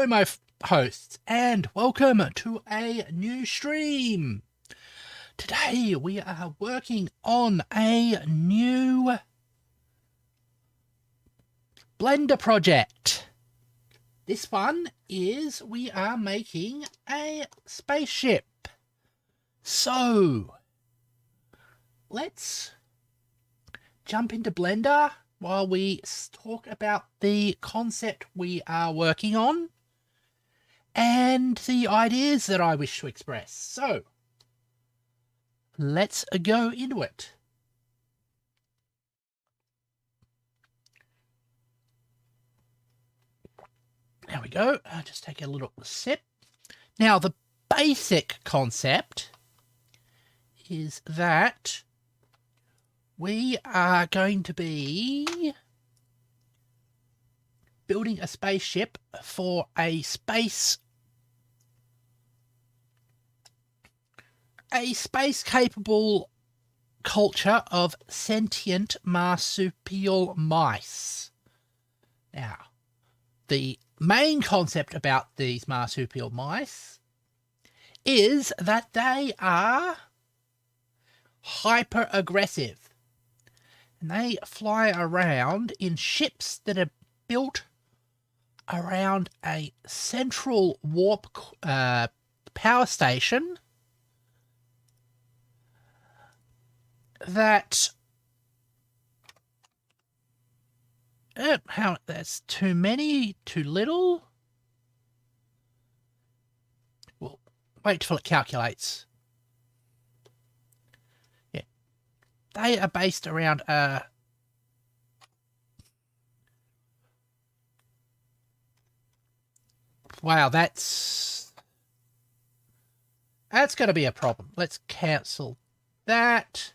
Hello, my hosts, and welcome to a new stream. Today we are working on a new Blender project. This one is we are making a spaceship. So let's jump into Blender while we talk about the concept we are working on and the ideas that I wish to express. So let's go into it. There we go. I'll just take a little sip. Now, the basic concept is that we are going to be building a spaceship for a space-capable culture of sentient marsupial mice. Now, the main concept about these marsupial mice is that they are hyper-aggressive. And they fly around in ships that are built around a central warp power station that... that's too many, too little? Well, wait till it calculates. Yeah. They are based around wow, that's going to be a problem. Let's cancel that.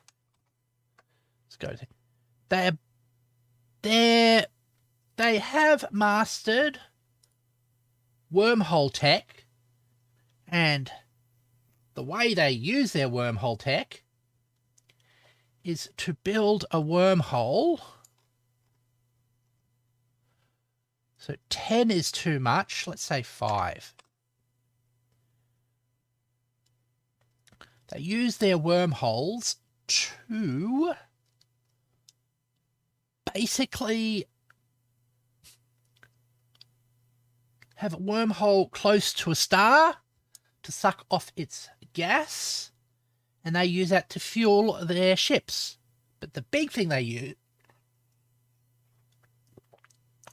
Let's go. They have mastered wormhole tech, and the way they use their wormhole tech is to build a wormhole. So 10 is too much. Let's say 5. They use their wormholes to basically have a wormhole close to a star to suck off its gas, and they use that to fuel their ships. But the big thing they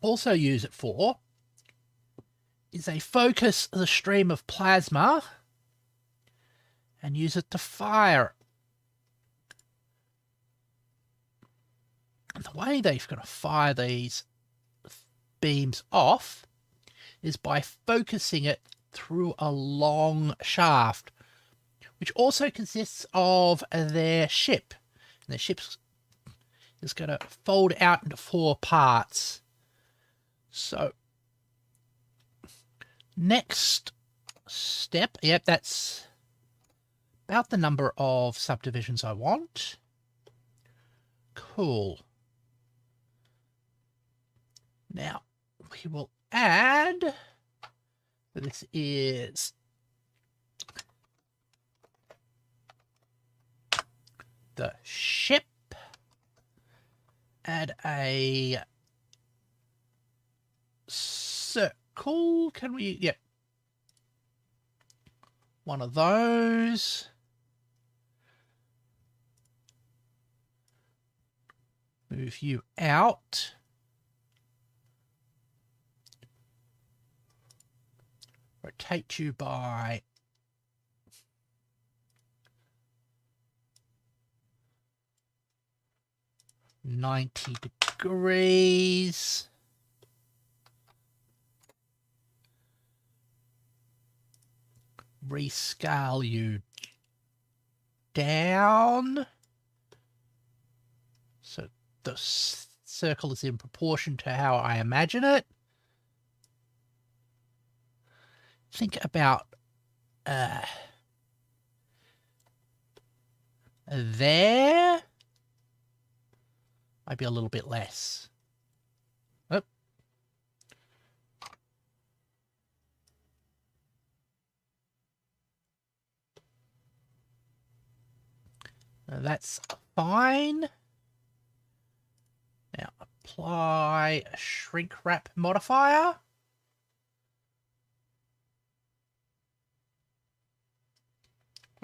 also use it for is they focus the stream of plasma and use it to fire. And the way they're going to fire these beams off is by focusing it through a long shaft, which also consists of their ship. And their ship is going to fold out into 4 parts. So, next step, yep, that's about the number of subdivisions I want. Cool. Now, we will add, this is the ship, add a circle, can we, yep, one of those. Move you out. Rotate you by 90 degrees. Rescale you down. So the circle is in proportion to how I imagine it. Think about there. Maybe a little bit less. Oh. That's fine. Now apply a shrink wrap modifier.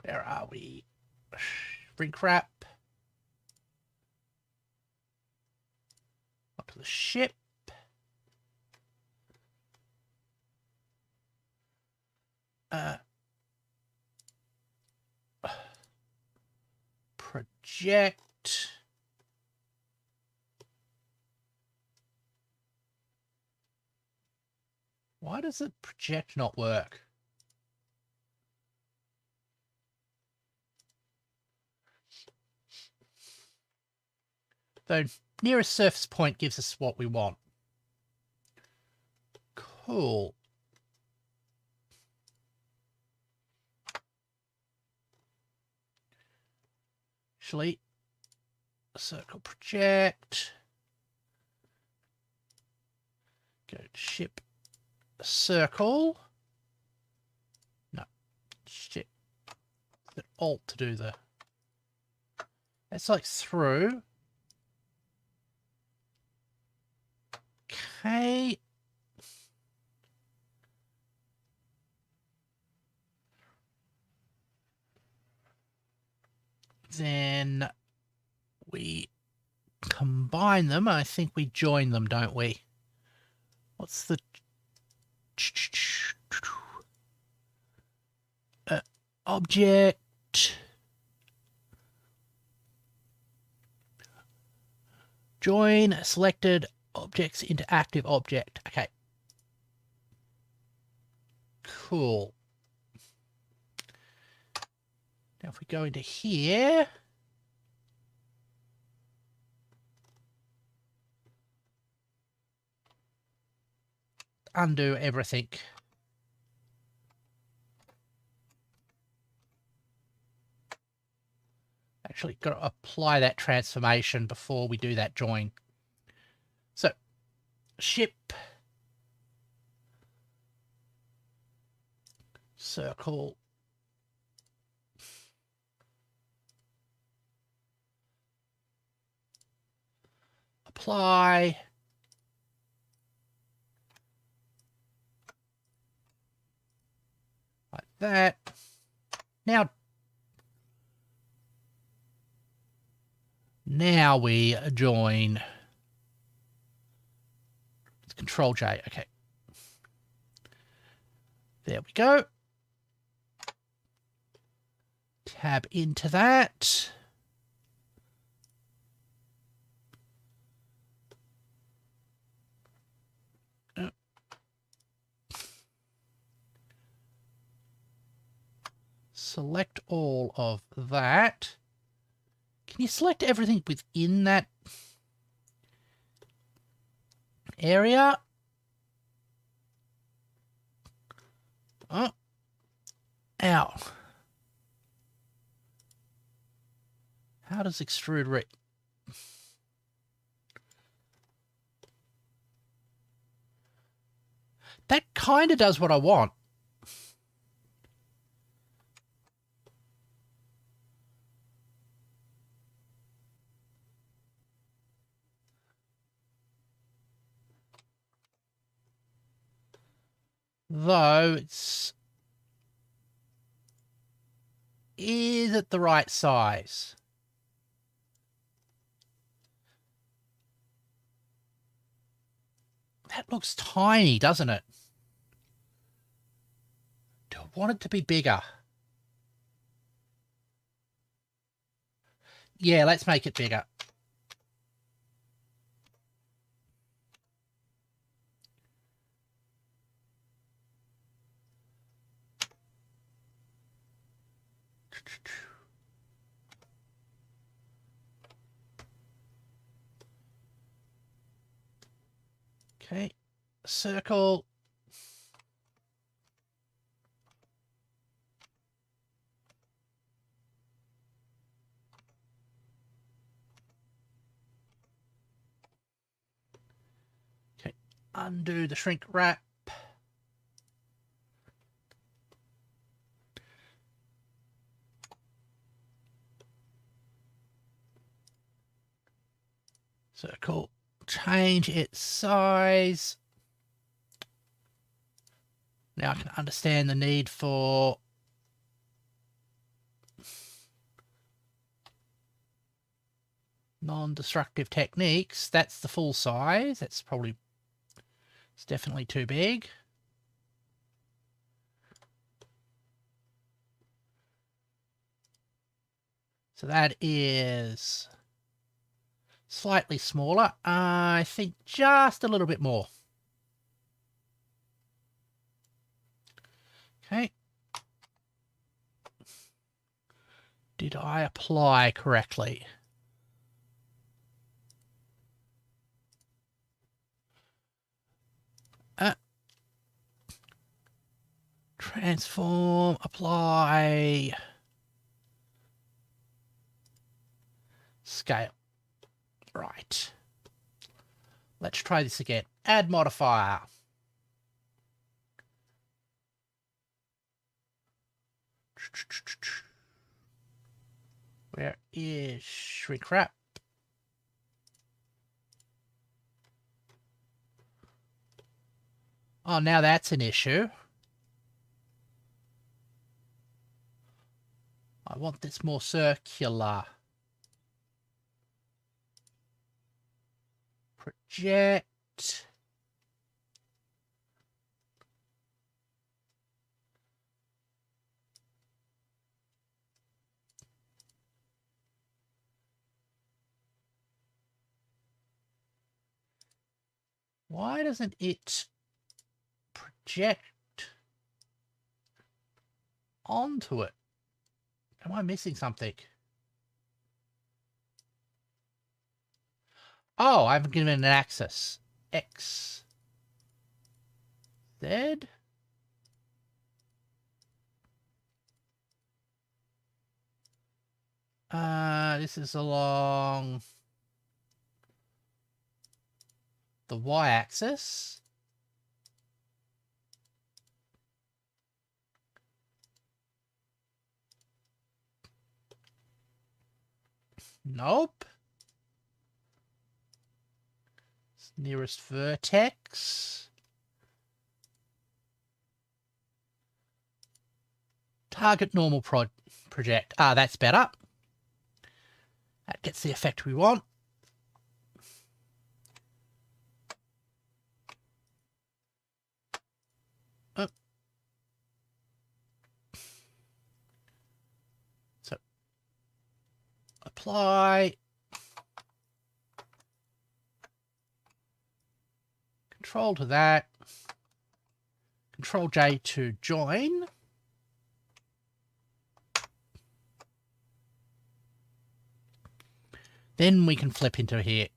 Where are we? Shrink wrap. Up to the ship. Project. Why does the project not work? Though nearest surface point gives us what we want. Cool. Actually, circle project. Go to ship circle. No, ship. The alt to do the. That's like through. Okay. Then we combine them. I think we join them, don't we? What's the object? Join selected objects into active object. Okay. Cool. Now if we go into here, undo everything. Actually, got to apply that transformation before we do that join. So, ship, circle, apply, like that. Now we join. Control J. Okay. There we go. Tab into that. Select all of that. Can you select everything within that area? Oh. Ow. How does extrude read? That kind of does what I want. Though it's... Is it the right size? That looks tiny, doesn't it? Do I want it to be bigger? Yeah, let's make it bigger. Okay, circle. Okay, undo the shrink wrap. Circle. Change its size. Now I can understand the need for non-destructive techniques. That's the full size. That's probably, it's definitely too big. So that is slightly smaller. I think just a little bit more. Okay. Did I apply correctly? Transform, apply, scale. Right. Let's try this again. Add modifier. Where is shrink wrap? Oh, now that's an issue. I want this more circular. Project. Why doesn't it project onto it? Am I missing something? Oh, I haven't given it an axis. X. Z. This is along the y-axis. Nope. It's nearest vertex. Target normal project. Ah, that's better. That gets the effect we want. So, apply. Control to that. Control J to join. Then we can flip into here.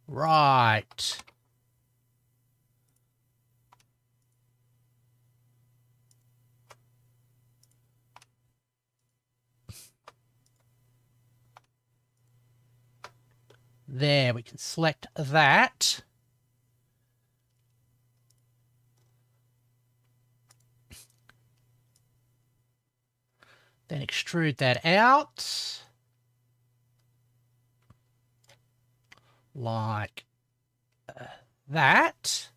Right. There, we can select that. Then extrude that out. Like that.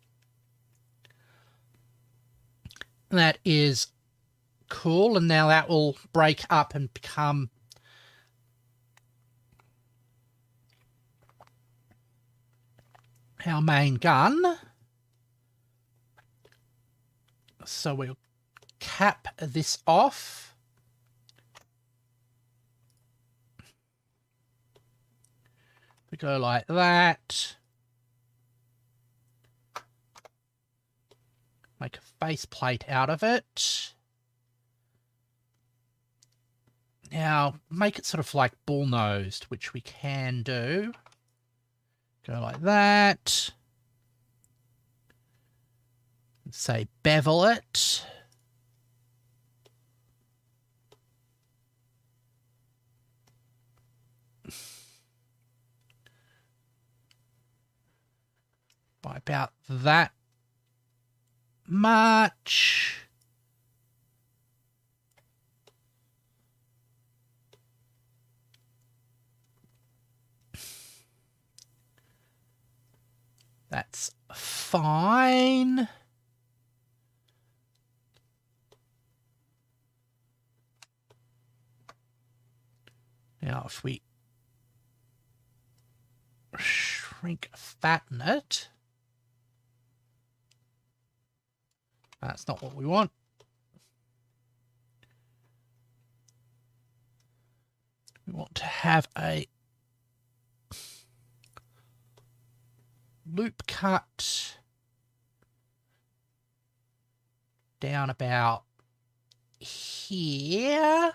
That is cool. And now that will break up and become our main gun. So we'll cap this off. We go like that. Make a faceplate out of it. Now, make it sort of like bull-nosed, which we can do. Go like that. And say bevel it. By about that much. That's fine. Now, if we shrink fatten it, that's not what we want. We want to have a loop cut down about here.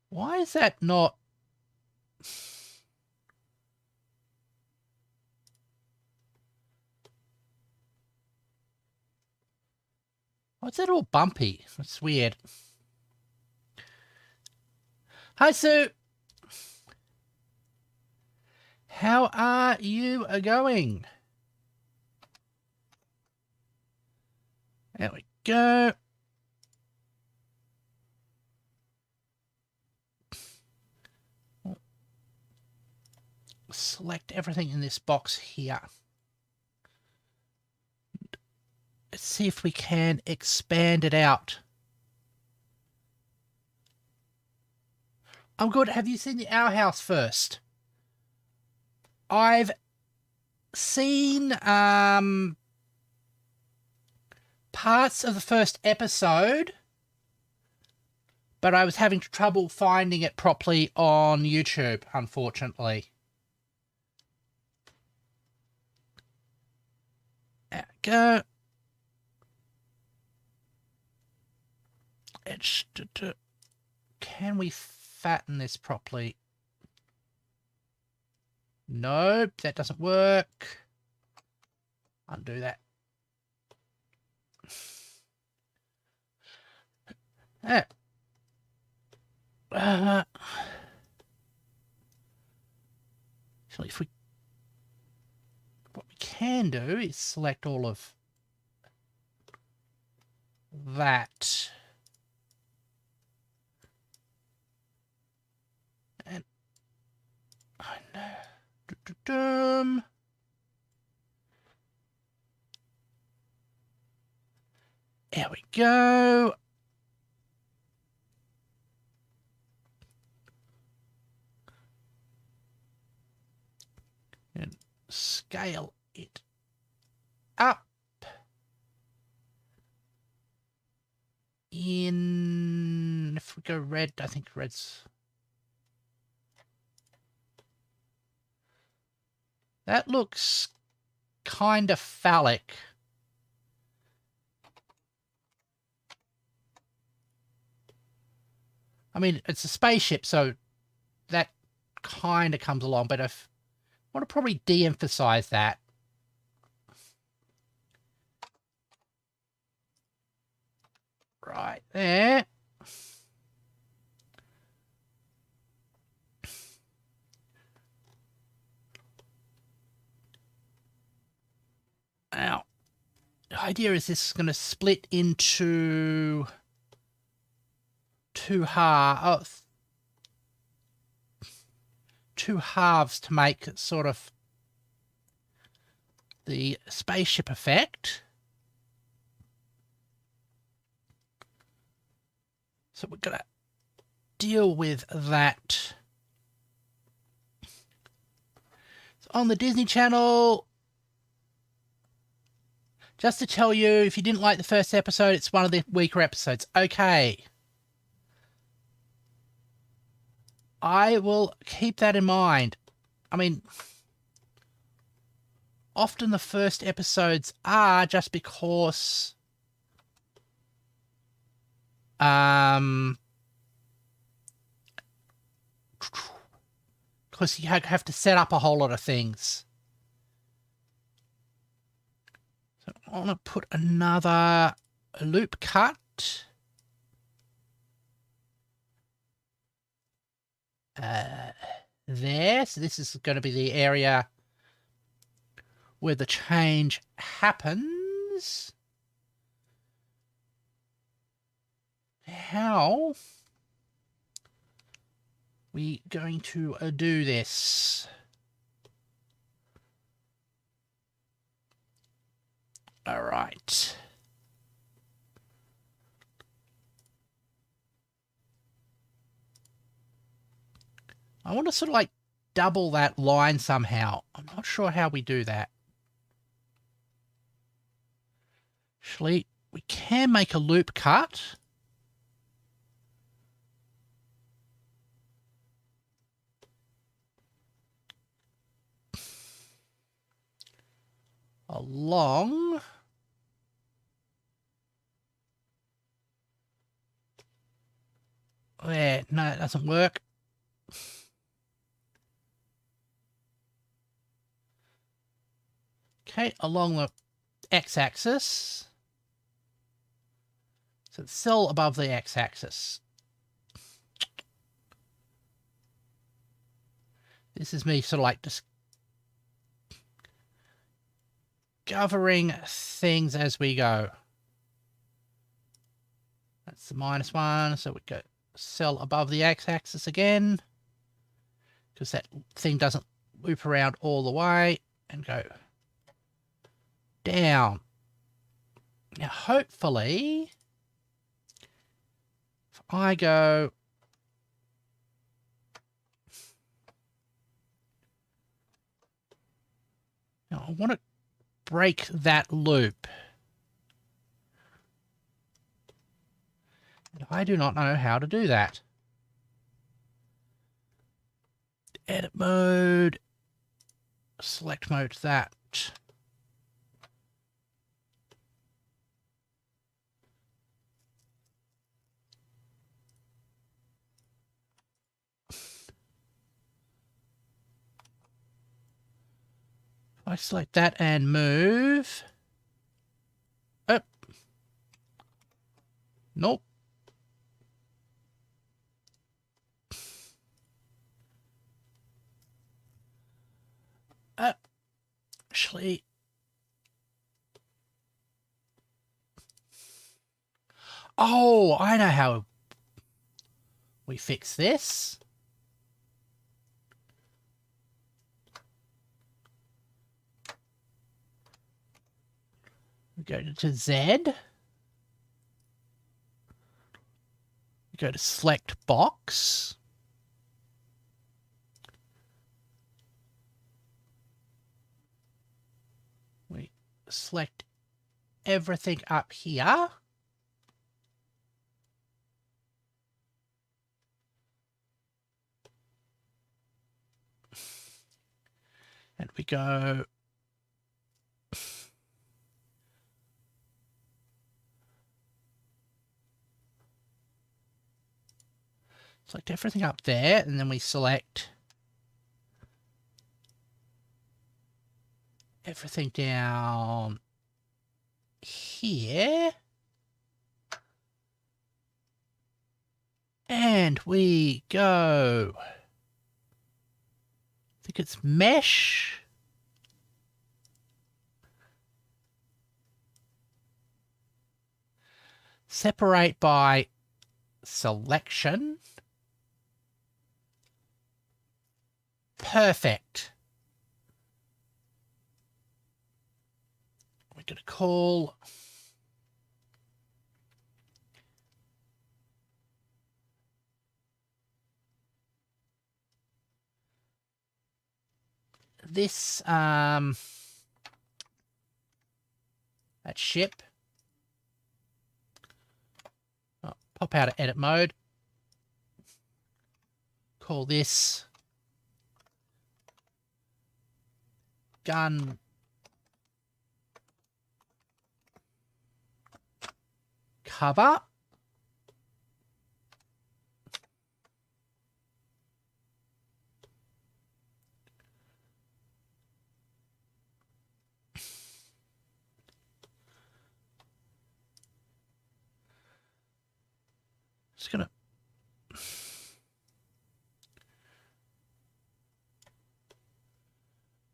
Why is that not? Why is that all bumpy? That's weird. Hi, Sue. How are you going? There we go. Select everything in this box here. Let's see if we can expand it out. I'm good. Have you seen the Our House first? I've seen parts of the first episode, but I was having trouble finding it properly on YouTube, unfortunately. There we go. Can we fatten this properly? Nope, that doesn't work. Undo that. So if we, what we can do is select all of that. And I know. There we go. And scale it up. If we go red, I think red's... That looks kind of phallic. I mean, it's a spaceship, so that kind of comes along, but I want to probably de-emphasize that. Right there. Now, the idea is this is going to split into two halves to make sort of the spaceship effect. So we're going to deal with that. So on the Disney Channel, just to tell you, if you didn't like the first episode, it's one of the weaker episodes. Okay. I will keep that in mind. I mean, often the first episodes are just because you have to set up a whole lot of things. So I want to put another loop cut. there. So this is going to be the area where the change happens. How we going to do this? All right. I want to sort of like double that line somehow. I'm not sure how we do that. Actually, we can make a loop cut. Along. There, no, it doesn't work. Okay, along the x-axis. So it's still above the x-axis. This is me sort of like discovering things as we go. That's the -1, so we go cell above the x-axis again, because that thing doesn't loop around all the way, and go down. Now, hopefully, if I go now, I want to break that loop. And I do not know how to do that. Edit mode, select mode that. I select that and move. Up. Nope. Actually, oh, I know how we fix this. We go to Z. We go to select box. We select everything up here. And we go select everything up there, and then we select everything down here. And we go, I think it's mesh. Separate by selection. Perfect. We're going to call this that ship. Oh, pop out of edit mode. Call this gun cover. Just gonna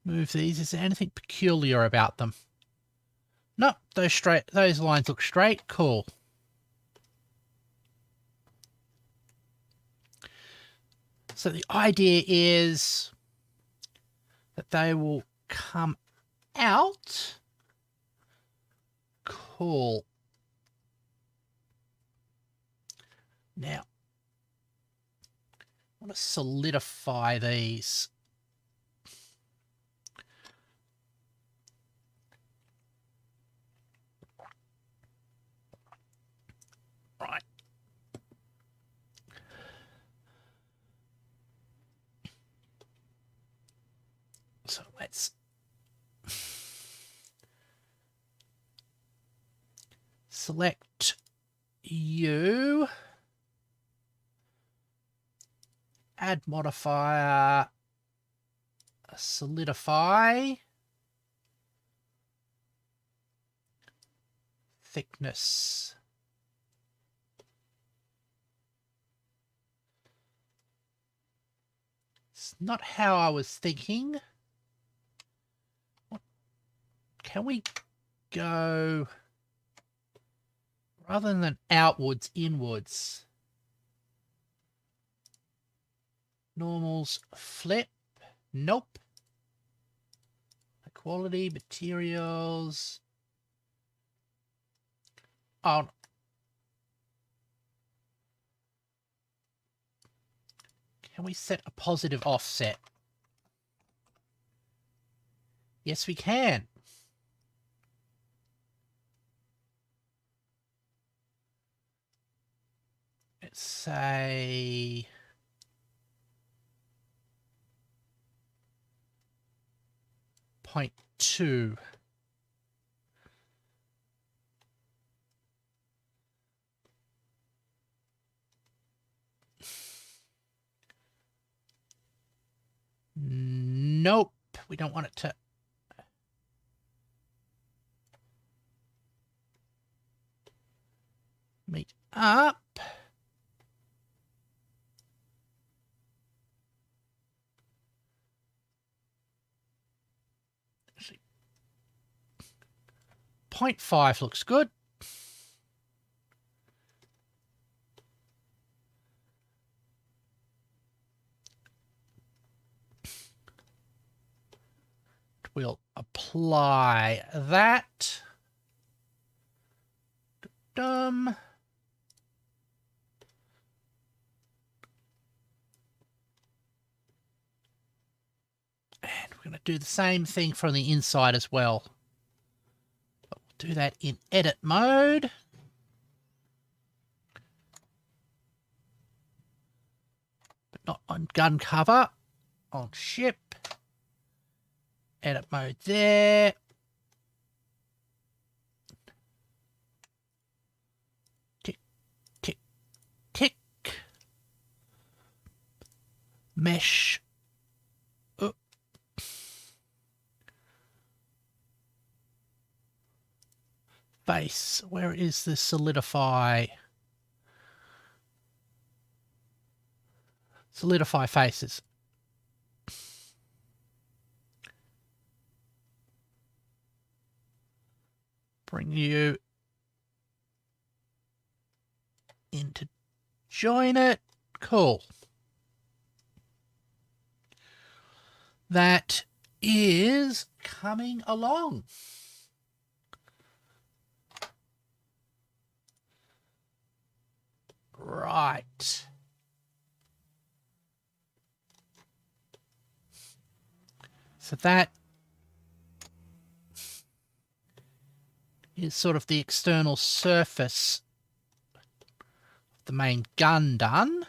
Move these. Is there anything peculiar about them? No, those lines look straight. Cool. So the idea is that they will come out. Cool. Now, I want to solidify these. Right. So let's select you. Add modifier, solidify, thickness. It's not how I was thinking. Can we go rather than outwards, inwards? Normals, flip. Nope. Quality, materials. Oh. Can we set a positive offset? Yes, we can. Let's say 0.2. Nope, we don't want it to. Meet up. Actually, 0.5 looks good. We'll apply that. And we're going to do the same thing from the inside as well. But we'll do that in edit mode. But not on gun cover. On ship. Edit mode there. Tick, tick, tick. Mesh. Oh. Face. Where is the solidify? Solidify faces. Bring you in to join it. Cool. That is coming along. Right. So that is sort of the external surface of the main gun done.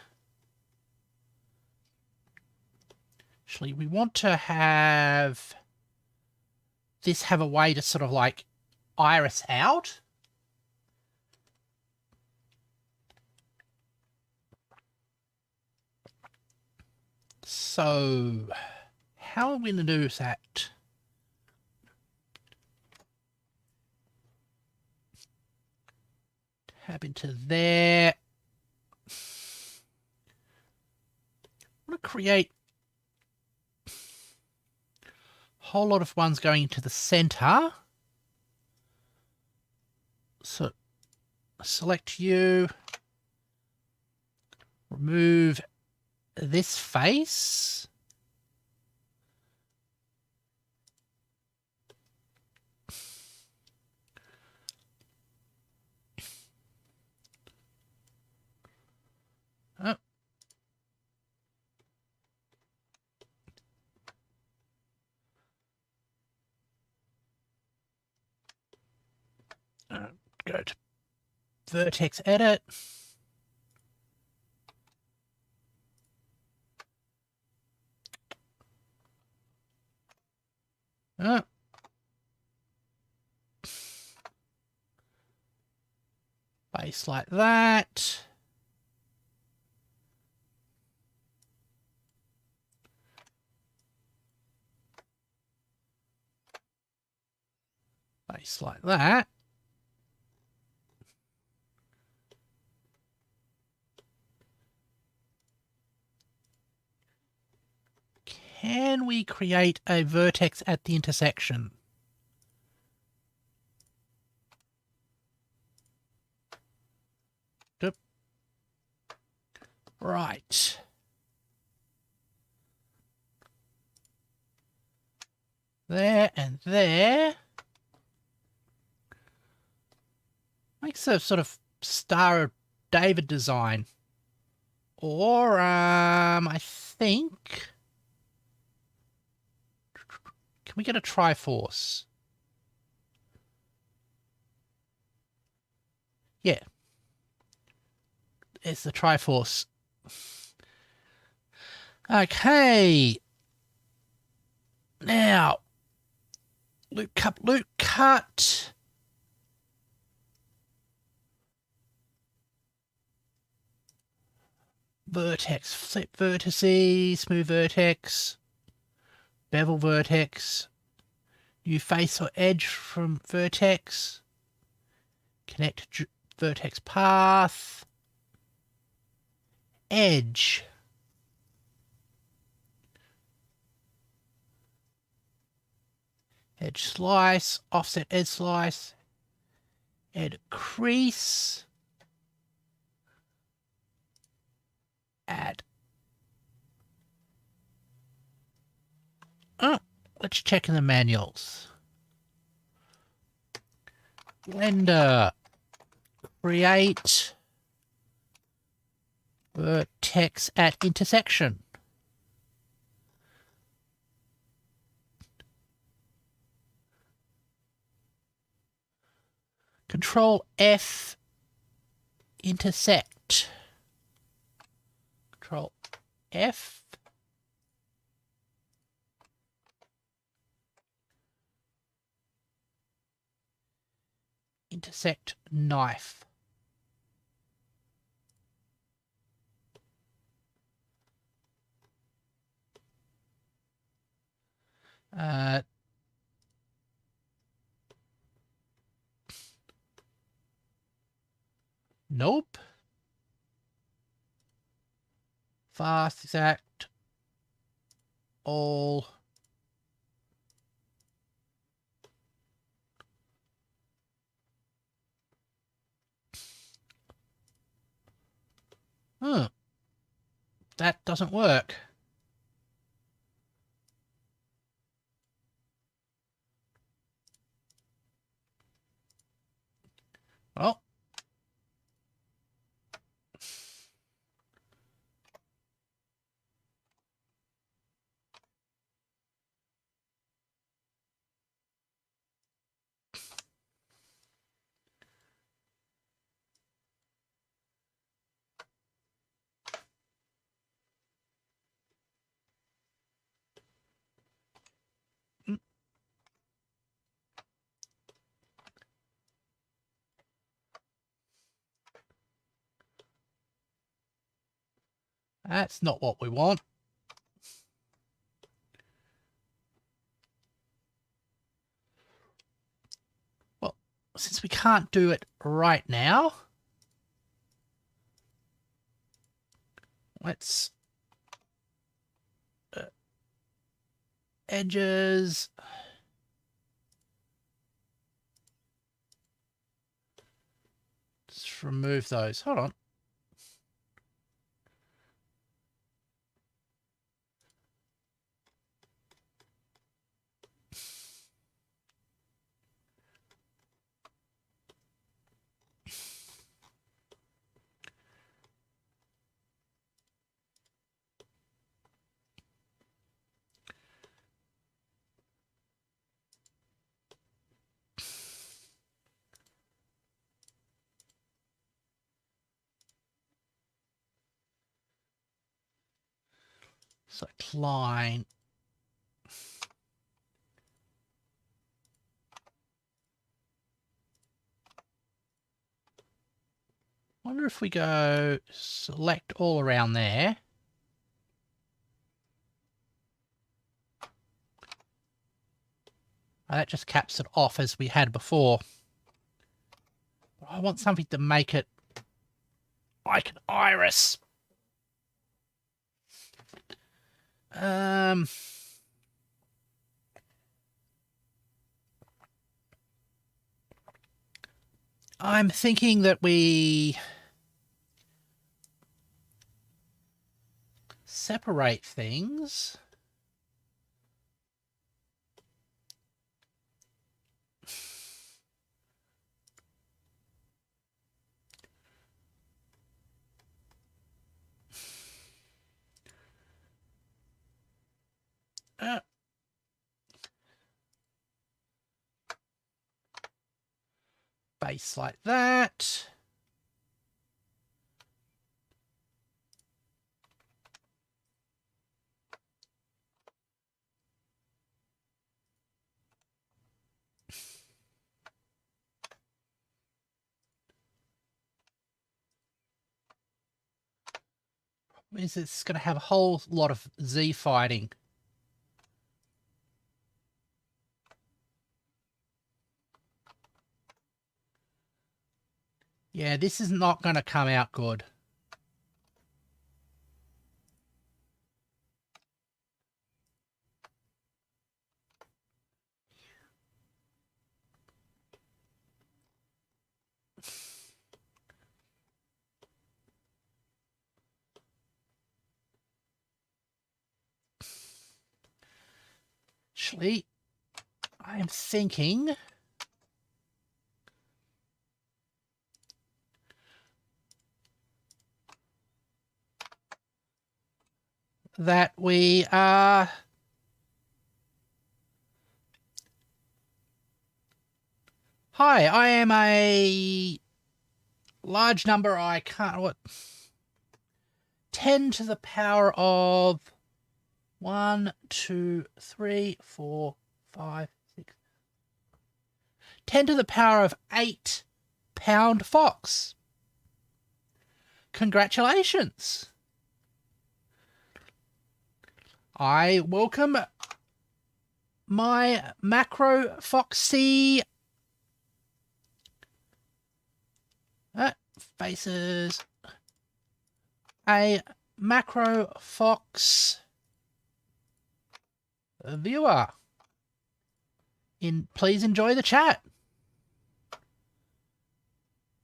Actually, we want to have this have a way to sort of like iris out. So how are we going to do that? Tab into there. I want to create whole lot of ones going into the center. So select you, remove this face. Oh. Go to vertex edit. Oh. Base like that. Base like that. Can we create a vertex at the intersection? Yep. Right. There and there. Makes a sort of Star of David design. Or, I think... Can we get a Triforce? Yeah. It's the Triforce. Okay. Now, loop cut. Vertex, flip vertices, smooth vertex, bevel vertex, new face or edge from vertex, connect vertex path, edge. Edge slice, offset edge slice, add crease, add. Oh, let's check in the manuals. Blender, create vertex at intersection. Control F, intersect. Control F. Intersect knife. Nope. Fast, exact, all. That doesn't work. Well. That's not what we want. Well, since we can't do it right now, let's edges. Just remove those. Hold on. So Klein. Wonder if we go select all around there. Oh, that just caps it off as we had before. I want something to make it like an iris. I'm thinking that we separate things. Base like that. Is it's going to have a whole lot of Z fighting. Yeah, this is not going to come out good. Actually, I am thinking that we are hi, I am a large number. I can't, what? 10 to the power of 1, 2, 3, 4, 5, 6. 10 to the power of 8 pound fox. Congratulations. I welcome my macro foxy faces a macro fox viewer. Please enjoy the chat.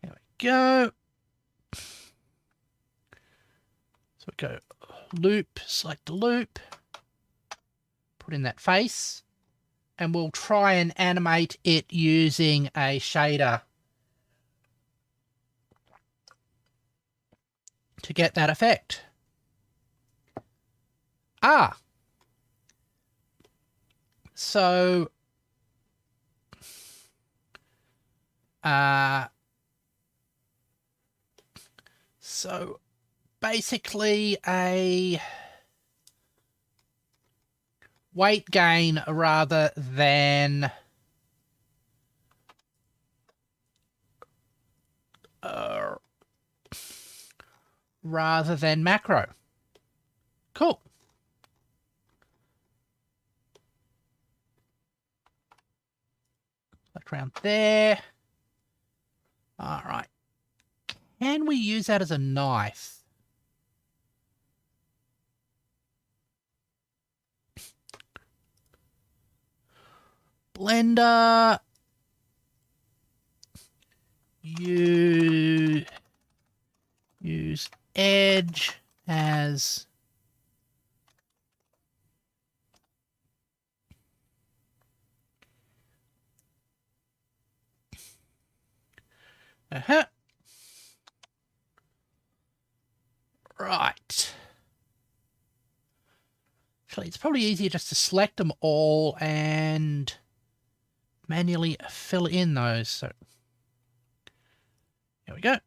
There we go. So we go loop, select the loop, put in that face, and we'll try and animate it using a shader to get that effect. So basically a weight gain rather than macro. Cool. Select around there. All right. Can we use that as a knife? Blender. You use edge as right. Actually, it's probably easier just to select them all and manually fill in those. So here we go.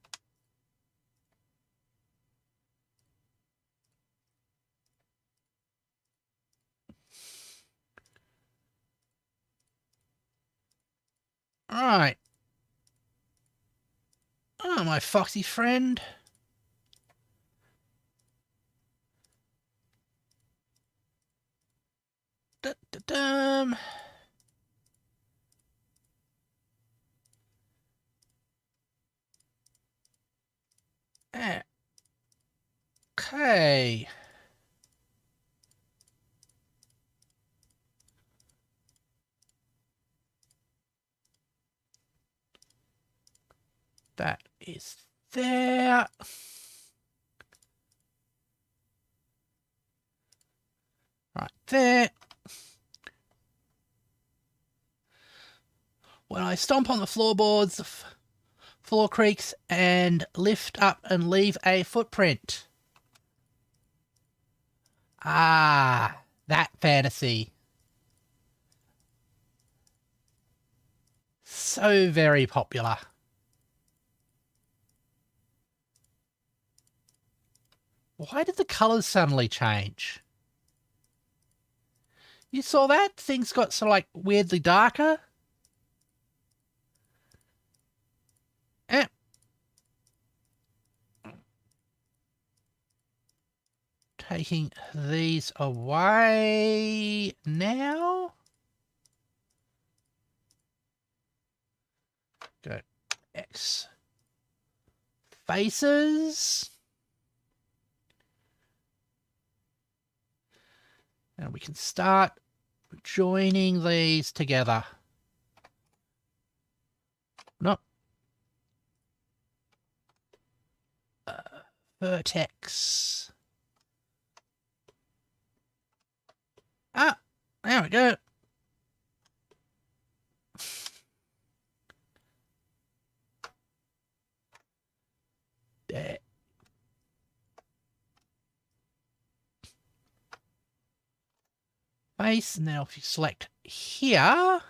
All right. Oh, my foxy friend. Da-da-dum. Okay. That is there. Right there. When I stomp on the floorboards, the floor creaks and lift up and leave a footprint. Ah, that fantasy. So very popular. Why did the colours suddenly change? You saw that? Things got sort of like weirdly darker. Eh. Taking these away now. Go X. Faces. And we can start joining these together. No. Vertex. Ah, there we go. There. Face. Now if you select here.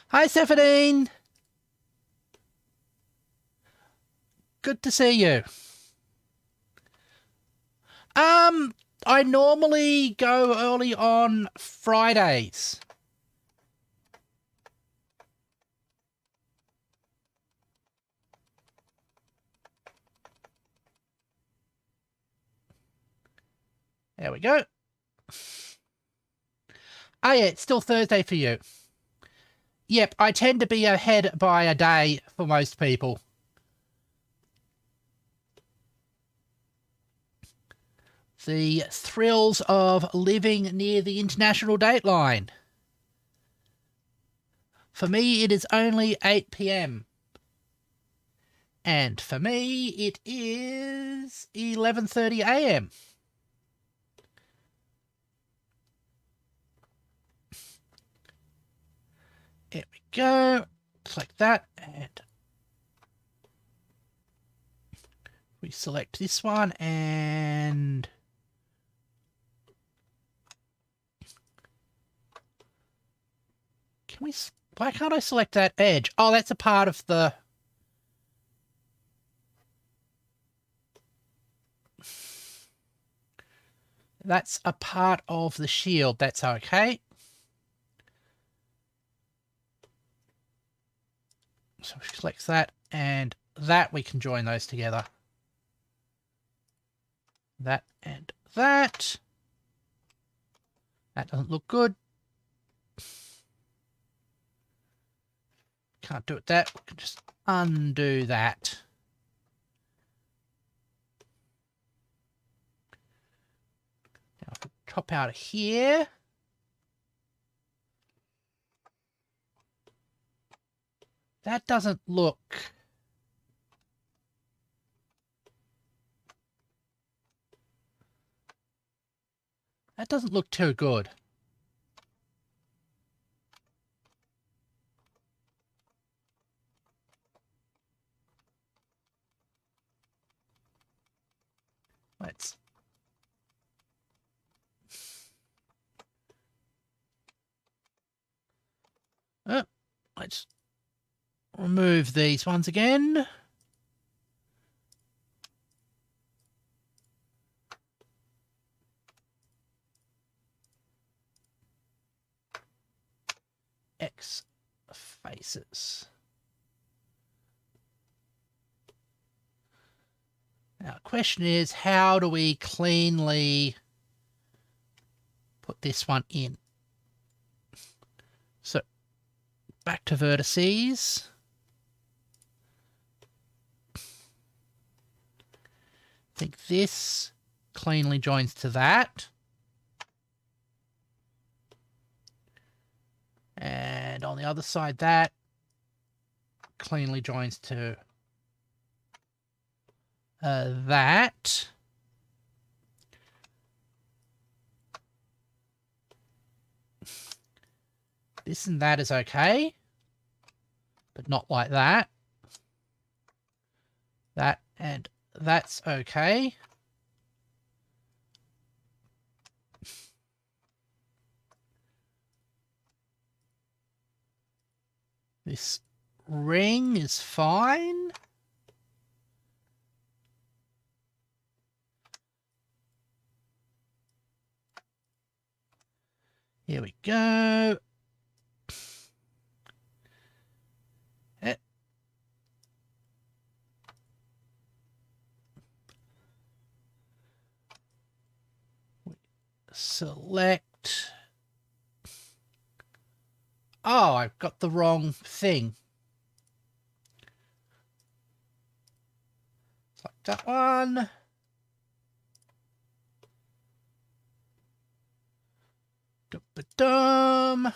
Hi, Stephanie. Good to see you. I normally go early on Fridays. There we go. Oh yeah, it's still Thursday for you. Yep, I tend to be ahead by a day for most people. The thrills of living near the international date line. For me, it is only 8 p.m. And for me, it is 11:30 a.m. There we go. Select that, and we select this one, and can we? Why can't I select that edge? Oh, that's a part of the. That's a part of the shield. That's okay. So we select that, and that we can join those together. That and that. That doesn't look good. Can't do it that. We can just undo that. Now if we Top out of here. That doesn't look... That doesn't look too good. Let's... let's remove these ones again. X faces. Now, the question is, how do we cleanly put this one in? So, back to vertices. I think this cleanly joins to that. And on the other side, that cleanly joins to that. This and that is okay, but not like that. That and that's okay. This ring is fine. Here we go. Select. Oh, I've got the wrong thing. Select that one. Dum.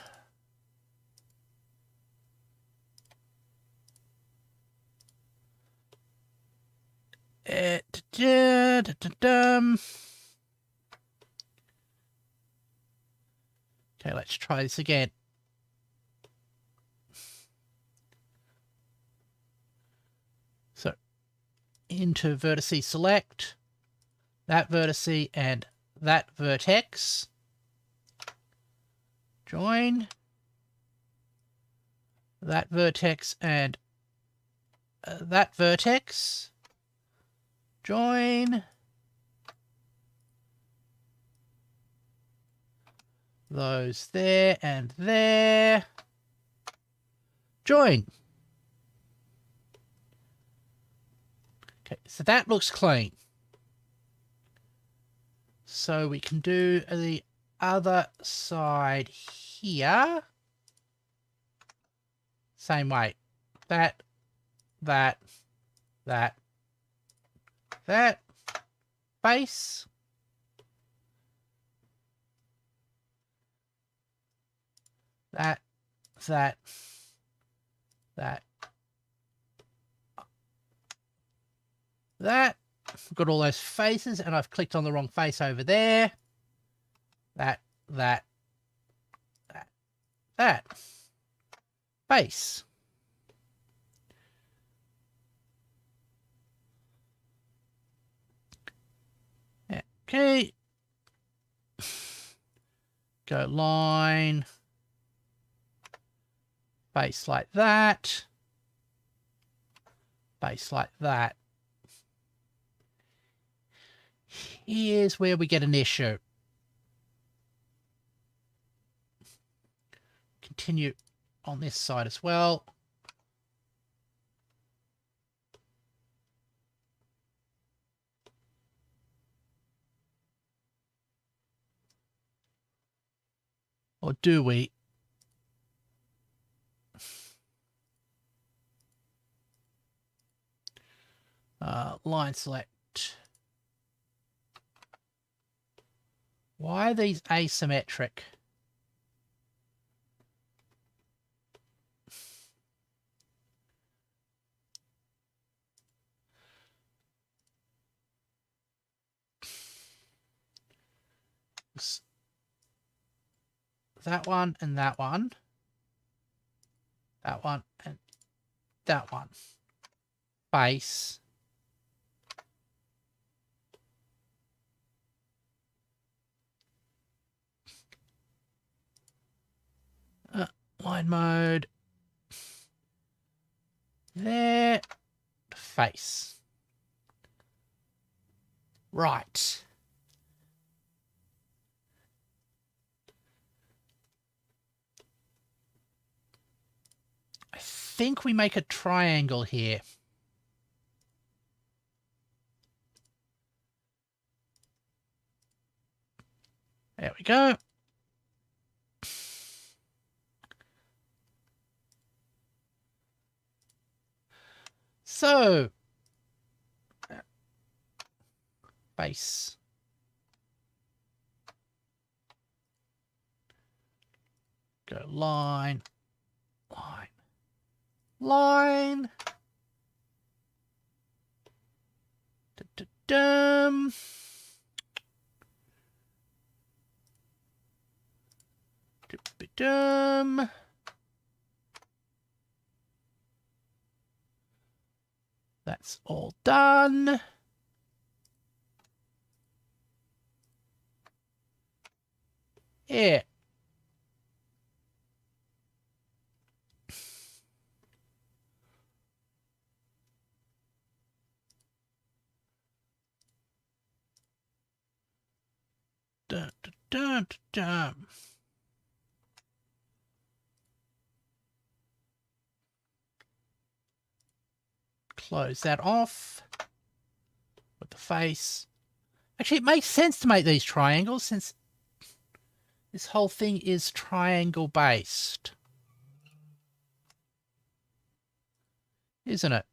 Okay, let's try this again. So, into vertice select, that vertice and that vertex. Join. That vertex and that vertex. Join. Those there and there. Join. Okay, so that looks clean. So we can do the other side here. Same way. That. Base. That. We've got all those faces, and I've clicked on the wrong face over there. That. Base. Okay. Go line. Base like that. Base like that. Here's where we get an issue. Continue on this side as well. Or do we? Line select. Why are these asymmetric? That one and that one. That one and that one. Face. Line mode. There. Face. Right. I think we make a triangle here. There we go. So, base. Go line, line, line. Da-da-dum. Da-da-dum. That's all done. Yeah. Dun, dun, dun, dun. Close that off with the face. Actually, it makes sense to make these triangles since this whole thing is triangle based. Isn't it?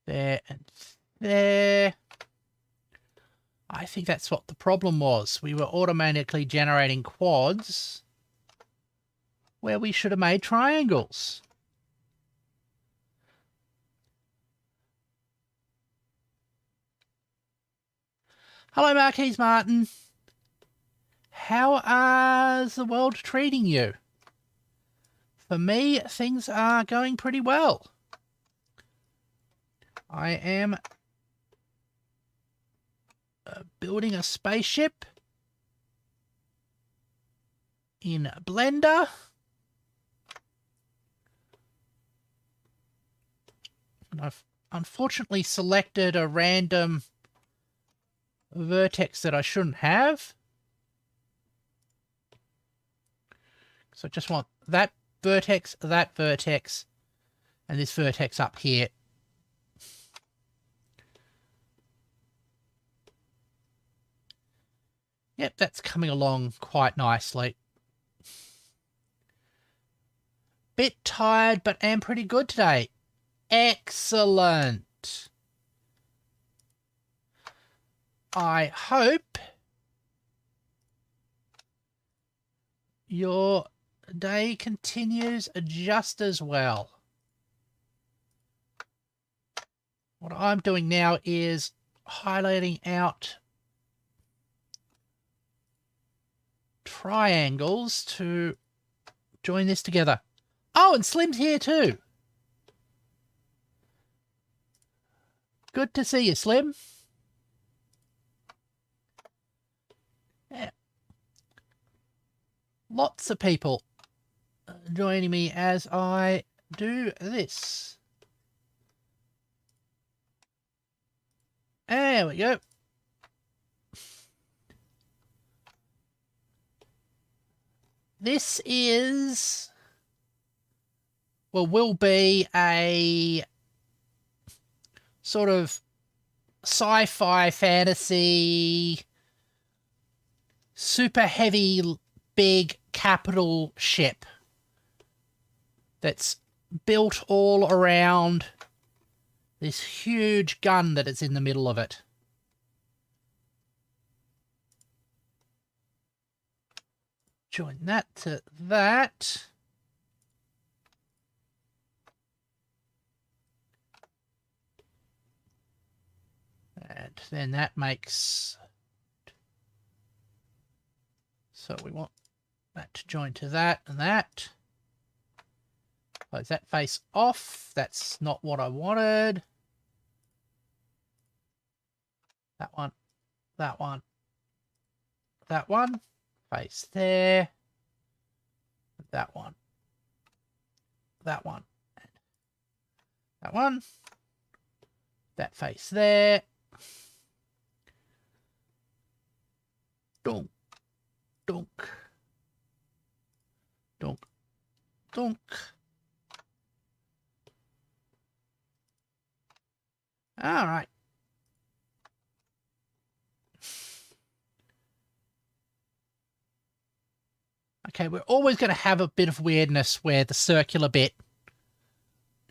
There and there. I think that's what the problem was. We were automatically generating quads where we should have made triangles. Hello, Marquise Martin. How is the world treating you? For me, things are going pretty well. I am building a spaceship in Blender. And I've unfortunately selected a random vertex that I shouldn't have. So I just want that vertex, and this vertex up here. Yep, that's coming along quite nicely. Bit tired, but am pretty good today. Excellent. I hope your day continues just as well. What I'm doing now is highlighting out triangles to join this together. Oh, and Slim's here too. Good to see you, Slim. Yeah. Lots of people joining me as I do this. There we go. This is, well, will be a sort of sci-fi fantasy, super heavy, big capital ship that's built all around this huge gun that is in the middle of it. Join that to that. And then that makes... So we want that to join to that and that. Close that face off. That's not what I wanted. That one. That one. That one. Face there. That one. That one. That one. That face there. Dunk. Dunk. Dunk. Dunk. All right. Okay, we're always going to have a bit of weirdness where the circular bit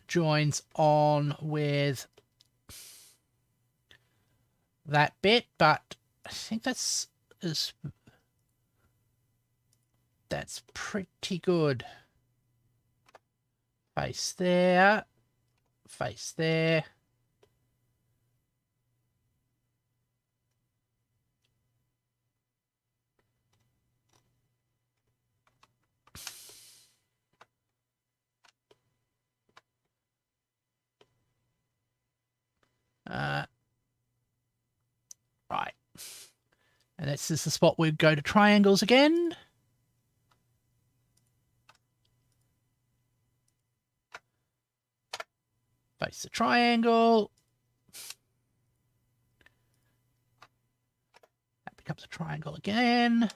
joins on with that bit, but I think that's pretty good. Face there, face there. Right. And this is the spot we'd go to triangles again. Face the triangle. That becomes a triangle again.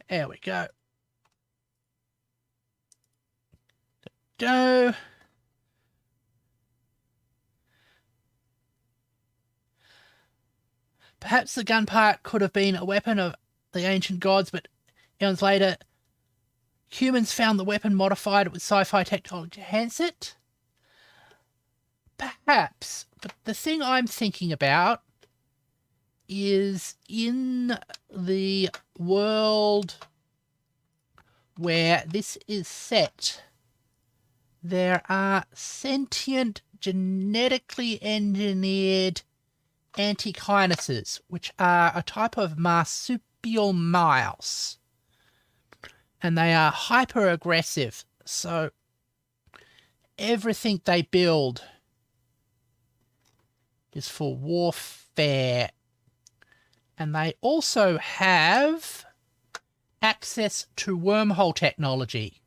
There we go. Go. Perhaps the gun part could have been a weapon of the ancient gods, but eons later, humans found the weapon modified with sci-fi technology to enhance it. Perhaps, but the thing I'm thinking about is in the world where this is set, there are sentient, genetically engineered Antechinians, which are a type of marsupial mouse. And they are hyper-aggressive, so everything they build is for warfare. And they also have access to wormhole technology.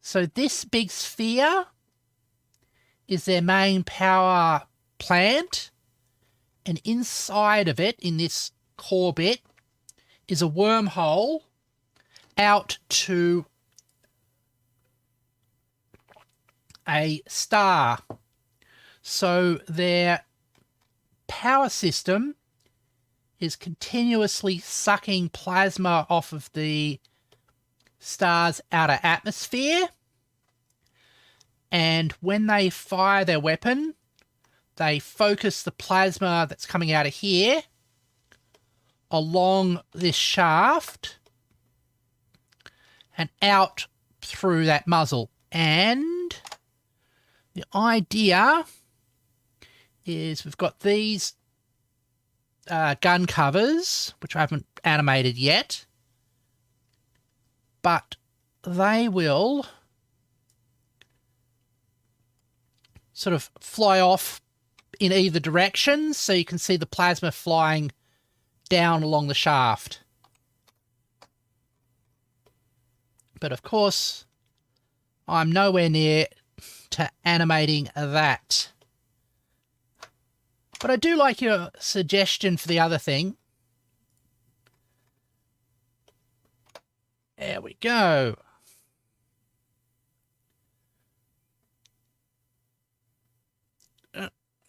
So this big sphere is their main power plant. And inside of it, in this core bit, is a wormhole out to a star. So their power system is continuously sucking plasma off of the star's outer atmosphere. And when they fire their weapon, they focus the plasma that's coming out of here along this shaft and out through that muzzle. And the idea is we've got these gun covers, which I haven't animated yet, but they will sort of fly off in either direction, so you can see the plasma flying down along the shaft. But of course, I'm nowhere near to animating that. But I do like your suggestion for the other thing. There we go.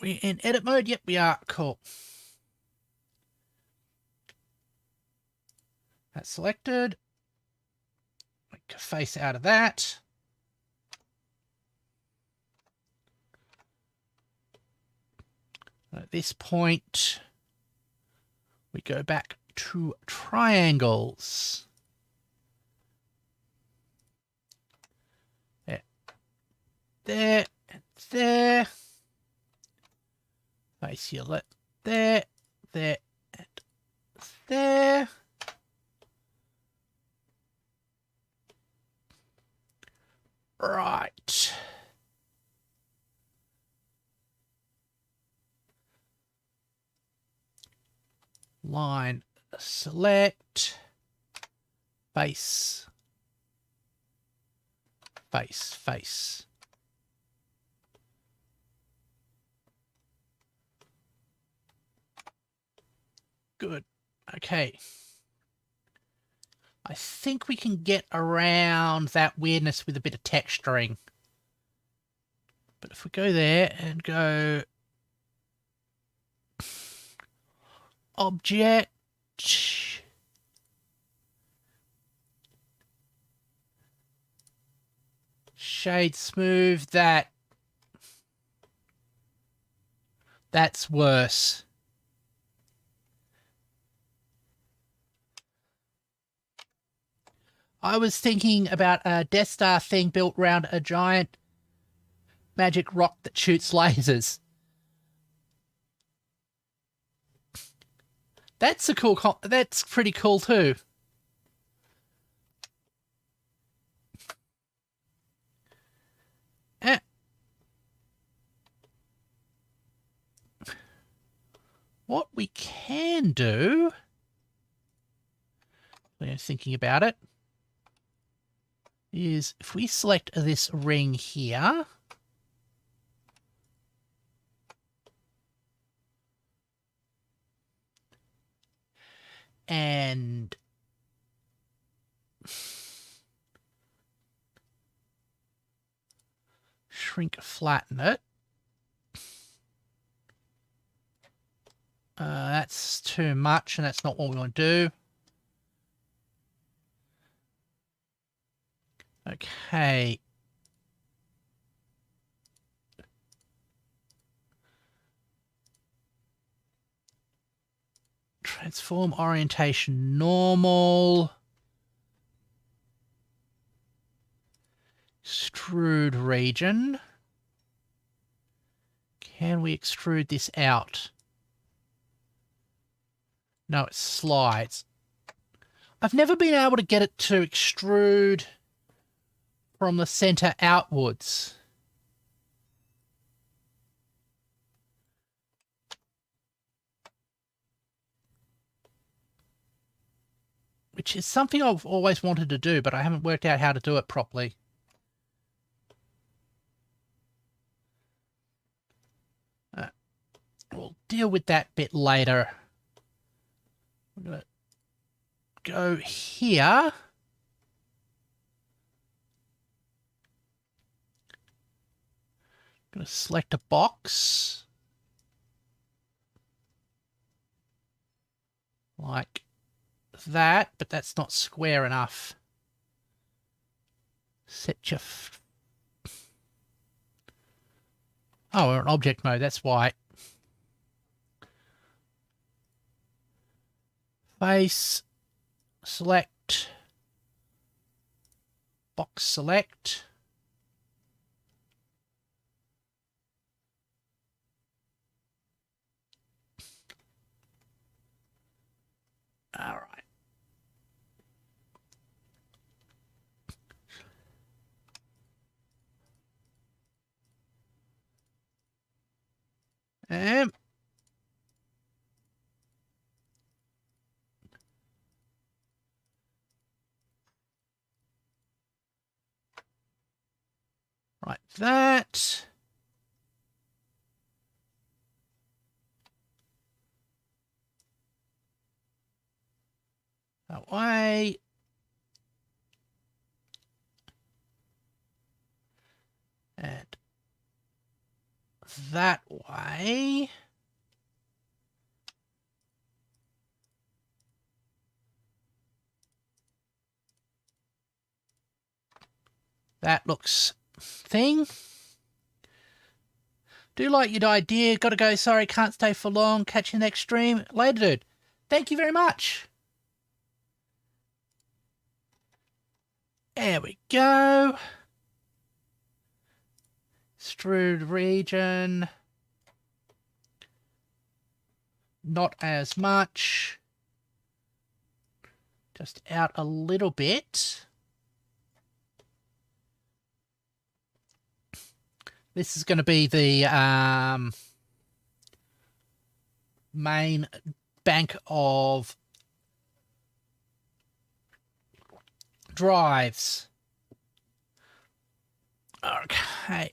We in edit mode? Yep, we are. Cool. That's selected. Make a face out of that. At this point, we go back to triangles. There, and there. Face your lip. There, there, and there. Right. Line select. Face. Face, face. Good. Okay. I think we can get around that weirdness with a bit of texturing. But if we go there and go object, shade smooth, that's worse. I was thinking about a Death Star thing built around a giant magic rock that shoots lasers. That's a cool. That's pretty cool too. What we can do, when I'm thinking about it, is if we select this ring here, and shrink flatten it. That's too much, and that's not what we want to do. Okay. Transform orientation normal. Extrude region. Can we extrude this out? No, it slides. I've never been able to get it to extrude from the center outwards. Which is something I've always wanted to do, but I haven't worked out how to do it properly. We'll deal with that bit later. I'm going to go here. I'm going to select a box. Like that, but that's not square enough. Set your... Oh, we're in object mode, that's why. Face, select, box select. All right. Right, that. That way. And that way. that looks thing. Do like your idea. Gotta go. Sorry, can't stay for long. Catch you next stream. Later, dude. Thank you very much. There we go. Extrude region. Not as much. Just out a little bit. This is going to be the main bank of drives. Okay.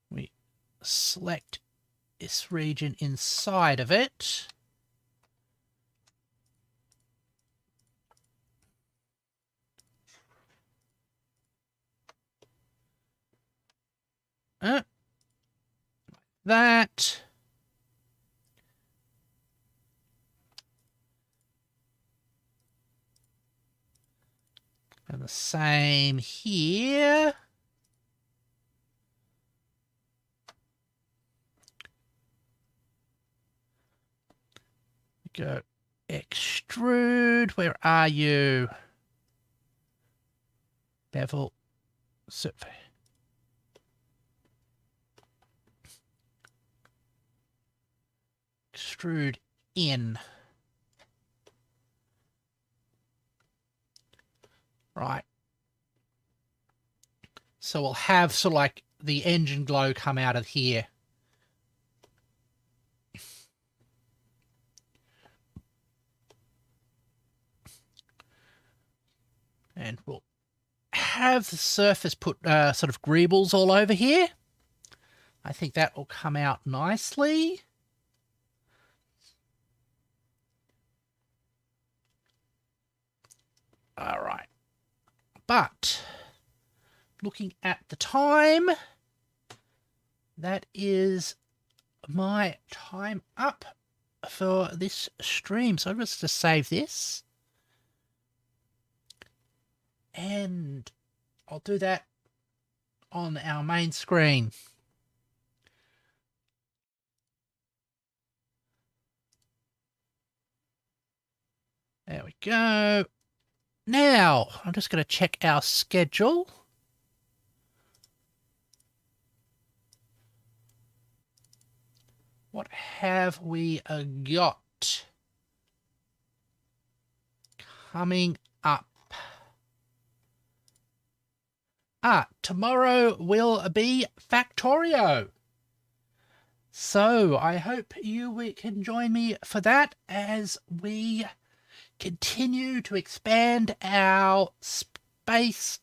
We select this region inside of it. That. And the same here. Go extrude. Where are you? Bevel. Survey. Extrude in. Right. So we'll have sort of like the engine glow come out of here. And we'll have the surface put sort of greebles all over here. I think that will come out nicely. All right. But looking at the time, that is my time up for this stream. So I'm just to save this. And I'll do that on our main screen. There we go. Now, I'm just going to check our schedule. What have we got coming up? Tomorrow will be Factorio. So I hope you can join me for that as we continue to expand our space,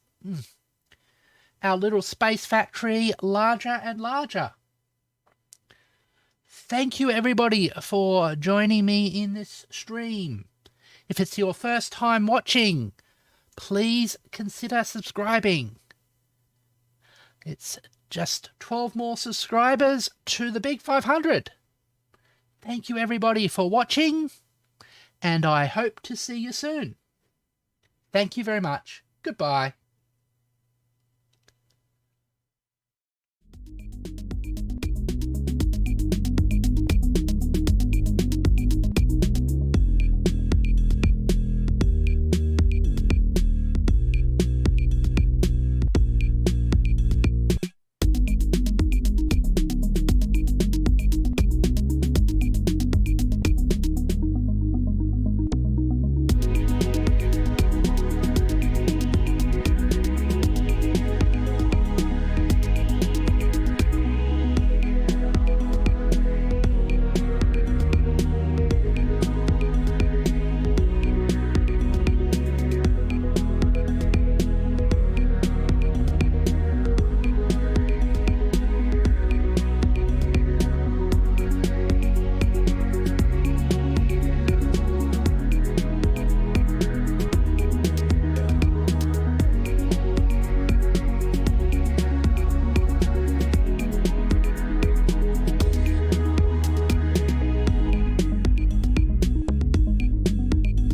our little space factory larger and larger. Thank you everybody for joining me in this stream. If it's your first time watching, please consider subscribing. It's just 12 more subscribers to the big 500. Thank you everybody for watching, and I hope to see you soon. Thank you very much. Goodbye.